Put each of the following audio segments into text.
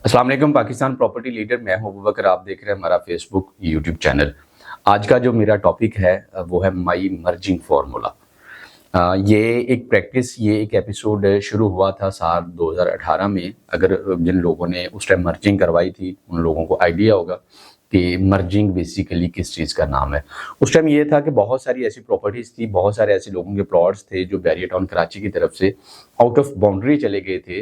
अस्सलाम वालेकुम Pakistan property leader मैं हूं अबू बकर। आप देख रहे हैं हमारा फेसबुक यूट्यूब चैनल। आज का जो मेरा टॉपिक है वो है माई मर्जिंग फार्मूला। ये एक प्रैक्टिस, ये एक एपिसोड शुरू हुआ था साल 2018 में। अगर जिन लोगों ने उस टाइम मर्जिंग करवाई थी उन लोगों को आइडिया होगा कि मर्जिंग बेसिकली किस चीज़ का नाम है। उस टाइम ये था कि बहुत सारी ऐसी प्रॉपर्टीज़ थी, बहुत सारे ऐसे लोगों के प्लॉट्स थे जो बैरियर टाउन कराची की तरफ से आउट ऑफ बाउंड्री चले गए थे,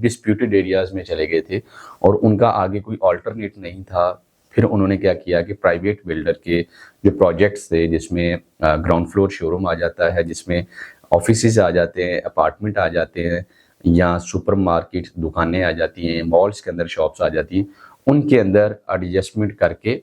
डिस्प्यूटेड एरियाज़ में चले गए थे और उनका आगे कोई अल्टरनेट नहीं था। फिर उन्होंने क्या किया कि प्राइवेट बिल्डर के जो प्रोजेक्ट्स थे जिसमें ग्राउंड फ्लोर शोरूम आ जाता है, जिसमें ऑफिसेज आ जाते हैं, अपार्टमेंट आ जाते हैं या सुपरमार्केट दुकानें आ जाती हैं, मॉल्स के अंदर शॉप्स आ जाती हैं, उनके अंदर एडजस्टमेंट करके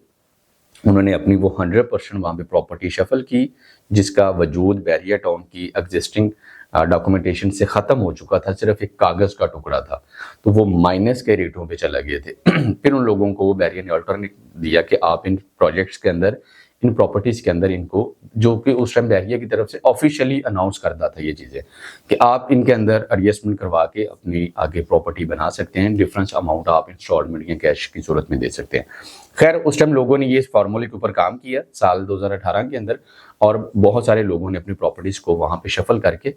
उन्होंने अपनी वो 100% वहाँ पे प्रॉपर्टी शफल की, जिसका वजूद बैरियर टाउन की एग्जिस्टिंग डॉक्यूमेंटेशन से ख़त्म हो चुका था, सिर्फ एक कागज़ का टुकड़ा था। तो वो माइनस के रेटों पे चला गए थे। फिर उन लोगों को बैरियर ने अल्टरनेट दिया कि आप इन प्रोजेक्ट्स के अंदर, इन प्रॉपर्टीज़ के अंदर इनको, जो कि उस टाइम बैरियर की तरफ से ऑफिशियली अनाउंस करता था ये चीज़ें, कि आप इनके अंदर एडजस्टमेंट करवा के अपनी आगे प्रॉपर्टी बना सकते हैं, डिफरेंस अमाउंट आप इंस्टॉलमेंट या कैश की सूरत में दे सकते हैं। खैर उस टाइम लोगों ने ये इस फार्मूले के ऊपर काम किया साल 2018 के अंदर, और बहुत सारे लोगों ने अपनी प्रॉपर्टीज़ को वहाँ पे शफल करके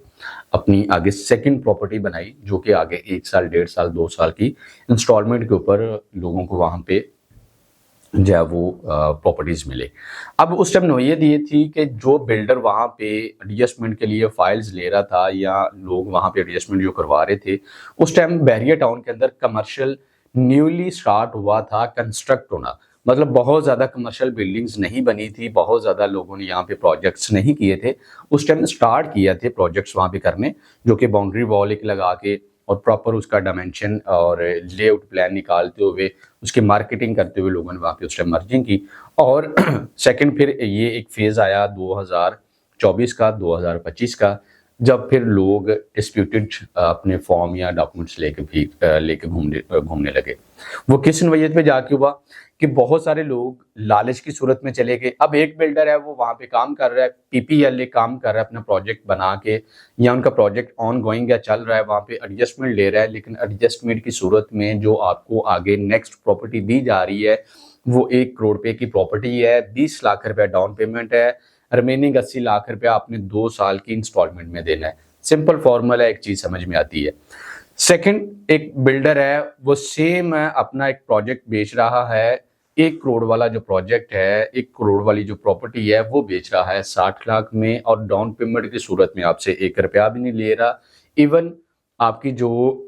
अपनी आगे सेकंड प्रॉपर्टी बनाई, जो कि आगे 1 साल, 1.5 साल, 2 साल की इंस्टॉलमेंट के ऊपर लोगों को वहाँ पे जो है वो प्रॉपर्टीज मिले। अब उस टाइम नौयत ये थी कि जो बिल्डर वहाँ पे एडजस्टमेंट के लिए फाइल्स ले रहा था या लोग वहाँ पे एडजस्टमेंट जो करवा रहे थे, उस टाइम बैरियर टाउन के अंदर कमर्शियल न्यूली स्टार्ट हुआ था कंस्ट्रक्ट होना। मतलब बहुत ज़्यादा कमर्शियल बिल्डिंग्स नहीं बनी थी, बहुत ज़्यादा लोगों ने यहाँ पे प्रोजेक्ट्स नहीं किए थे। उस टाइम स्टार्ट किया थे प्रोजेक्ट्स वहाँ पे करने, जो कि बाउंड्री वॉल एक लगा के और प्रॉपर उसका डायमेंशन और लेआउट प्लान निकालते हुए, उसकी मार्केटिंग करते हुए लोगों ने वहाँ पे उस टाइम मर्जिंग की। और सेकंड फिर ये एक फेज़ आया 2024 का, 2025 का, जब फिर लोग डिस्प्यूटेड अपने फॉर्म या डॉक्यूमेंट्स लेके घूमने लगे। वो किस नौयत पे जाके हुआ कि बहुत सारे लोग लालच की सूरत में चले गए। अब एक बिल्डर है, वो वहाँ पे काम कर रहा है, पीपीएल काम कर रहा है अपना प्रोजेक्ट बना के, या उनका प्रोजेक्ट ऑन गोइंग या चल रहा है, वहाँ पे एडजस्टमेंट ले रहा है, लेकिन एडजस्टमेंट की सूरत में जो आपको आगे नेक्स्ट प्रॉपर्टी दी जा रही है वो 1 करोड़ रुपए की प्रॉपर्टी है, 20 लाख रुपया डाउन पेमेंट है, रिमेनिंग 80 लाख रुपया आपने 2 साल की इंस्टॉलमेंट में देना है। सिंपल फॉर्मूला, एक चीज समझ में आती है। सेकंड, एक बिल्डर है, वो सेम है, अपना एक प्रोजेक्ट बेच रहा है, 1 करोड़ वाला जो प्रोजेक्ट है, 1 करोड़ वाली जो प्रॉपर्टी है वो बेच रहा है 60 लाख में, और डाउन पेमेंट की सूरत में आपसे 1 रुपया भी नहीं ले रहा। इवन आपकी जो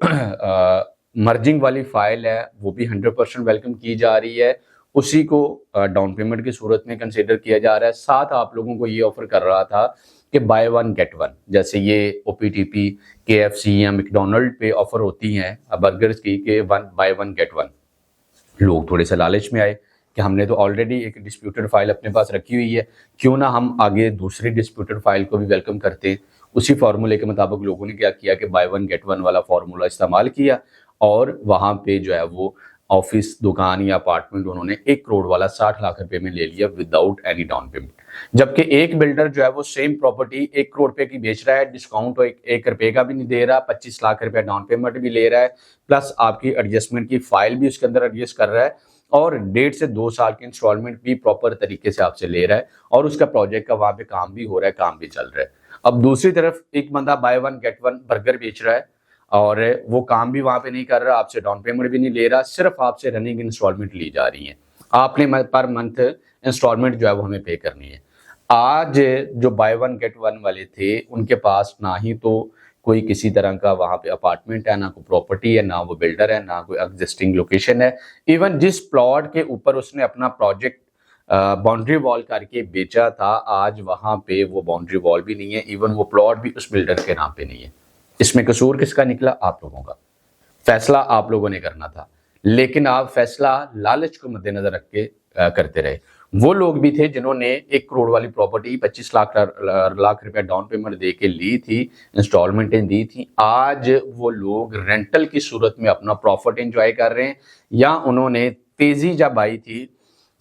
मर्जिंग वाली फाइल है वो भी 100% वेलकम की जा रही है, उसी को डाउन पेमेंट की सूरत में कंसिडर किया जा रहा है। साथ आप लोगों को ये ऑफर कर रहा था कि बाय वन गेट वन, जैसे ये ओपीटीपी, केएफसी या मैकडॉनल्ड पे ऑफर होती हैं बर्गर्स की कि बाय वन गेट वन। लोग थोड़े से लालच में आए कि हमने तो ऑलरेडी एक डिस्प्यूटेड फाइल अपने पास रखी हुई है, क्यों ना हम आगे दूसरी डिस्प्यूटेड फाइल को भी वेलकम करते हैं। उसी फार्मूले के मुताबिक लोगों ने क्या किया कि बाय वन गेट वन वाला फार्मूला इस्तेमाल किया, और वहाँ पे जो है वो ऑफिस, दुकान या अपार्टमेंट उन्होंने 1 करोड़ वाला 60 लाख रुपए में ले लिया विदाउट एनी डाउन पेमेंट। जबकि एक बिल्डर जो है वो सेम प्रॉपर्टी 1 करोड़ रुपए की बेच रहा है, डिस्काउंट तो एक रुपए का भी नहीं दे रहा, 25 लाख रुपया डाउन पेमेंट भी ले रहा है, प्लस आपकी एडजस्टमेंट की फाइल भी उसके अंदर एडजस्ट कर रहा है, और 1.5 से 2 साल की इंस्टॉलमेंट भी प्रॉपर तरीके से आपसे ले रहा है, और उसका प्रोजेक्ट का वहां पे काम भी हो रहा है, काम भी चल रहा है। अब दूसरी तरफ एक बंदा by one get one burger बेच रहा है, और वो काम भी वहां पे नहीं कर रहा, आपसे डाउन पेमेंट भी नहीं ले रहा, सिर्फ आपसे रनिंग इंस्टॉलमेंट ली जा रही है। आपने पर मंथ इंस्टॉलमेंट जो है वो हमें पे करनी है। आज जो बाय वन गेट वन वाले थे, उनके पास ना ही तो कोई किसी तरह का वहां पे अपार्टमेंट है, ना कोई प्रॉपर्टी है, ना वो बिल्डर है, ना कोई एग्जिस्टिंग लोकेशन है। इवन जिस प्लॉट के ऊपर उसने अपना प्रोजेक्ट बाउंड्री वॉल करके बेचा था, आज वहां पे वो बाउंड्री वॉल भी नहीं है, इवन वो प्लॉट भी उस बिल्डर के नाम पे नहीं है। इसमें कसूर किसका निकला? आप लोगों का। फैसला आप लोगों ने करना था, लेकिन आप फैसला लालच को मद्देनजर रख के करते रहे। वो लोग भी थे जिन्होंने 1 करोड़ वाली प्रॉपर्टी 25 लाख रुपया डाउन पेमेंट दे के ली थी, इंस्टॉलमेंटें दी थी। आज वो लोग रेंटल की सूरत में अपना प्रॉफिट एंजॉय कर रहे हैं, या उन्होंने तेजी जब आई थी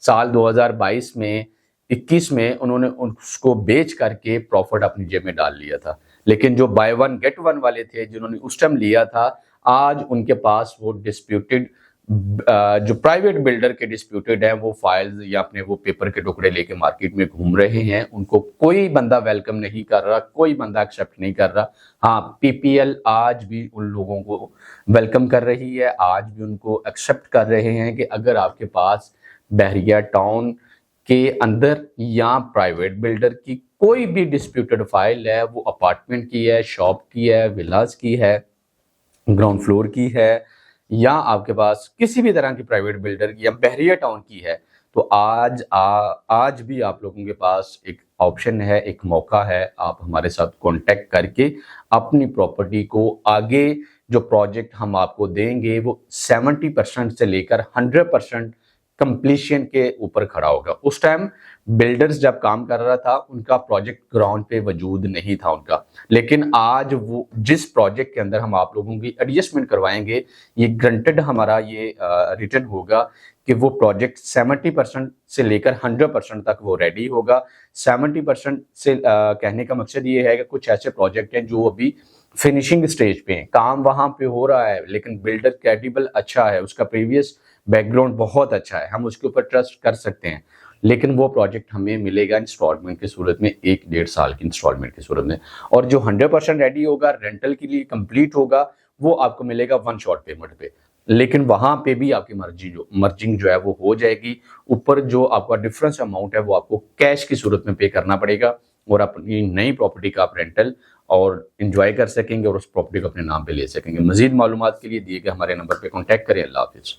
साल 2022 में, 21 में, उन्होंने उसको बेच करके प्रॉफिट अपनी जेब में डाल लिया था। लेकिन जो बाय वन गेट वन वाले थे जिन्होंने उस टाइम लिया था, आज उनके पास वो डिस्प्यूटेड जो प्राइवेट बिल्डर के डिस्प्यूटेड हैं वो फाइल्स या अपने वो पेपर के टुकड़े लेके मार्केट में घूम रहे हैं, उनको कोई बंदा वेलकम नहीं कर रहा, कोई बंदा एक्सेप्ट नहीं कर रहा। हाँ, पीपीएल आज भी उन लोगों को वेलकम कर रही है, आज भी उनको एक्सेप्ट कर रहे हैं कि अगर आपके पास बहरिया टाउन के अंदर या प्राइवेट बिल्डर की कोई भी डिस्प्यूटेड फाइल है, वो अपार्टमेंट की है, शॉप की है, विलास की है, ग्राउंड फ्लोर की है, या आपके पास किसी भी तरह की प्राइवेट बिल्डर की या बहरिया टाउन की है, तो आज भी आप लोगों के पास एक ऑप्शन है, एक मौका है, आप हमारे साथ कांटेक्ट करके अपनी प्रॉपर्टी को आगे जो प्रोजेक्ट हम आपको देंगे वो 70% से लेकर 100% कंप्लीशन के ऊपर खड़ा होगा। उस टाइम बिल्डर्स जब काम कर रहा था उनका प्रोजेक्ट ग्राउंड पे वजूद नहीं था उनका, लेकिन आज वो जिस प्रोजेक्ट के अंदर हम आप लोगों की एडजस्टमेंट करवाएंगे, ये ग्रंटेड हमारा ये रिटर्न होगा कि वो प्रोजेक्ट 70% से लेकर 100% तक वो रेडी होगा। 70% से कहने का मकसद ये है कि कुछ ऐसे प्रोजेक्ट हैं जो अभी फिनिशिंग स्टेज पे हैं, काम वहां पे हो रहा है, लेकिन बिल्डर क्रेडिबल अच्छा है, उसका प्रीवियस बैकग्राउंड बहुत अच्छा है, हम उसके ऊपर ट्रस्ट कर सकते हैं, लेकिन वो प्रोजेक्ट हमें मिलेगा इंस्टॉलमेंट की सूरत में, 1-1.5 साल की इंस्टॉलमेंट की सूरत में। और जो 100% रेडी होगा, रेंटल के लिए कंप्लीट होगा, वो आपको मिलेगा 1 शॉट पेमेंट पे, लेकिन वहां पे भी आपकी मर्जिंग जो है वो हो जाएगी। ऊपर जो आपका डिफरेंस अमाउंट है वो आपको कैश की सूरत में पे करना पड़ेगा, और अपनी नई प्रॉपर्टी का आप रेंटल और इंजॉय कर सकेंगे और उस प्रॉपर्टी को अपने नाम पे ले सकेंगे। मजीद मालूमात के लिए दिए गए हमारे नंबर पे कॉन्टैक्ट करें। अल्लाह हाफिज।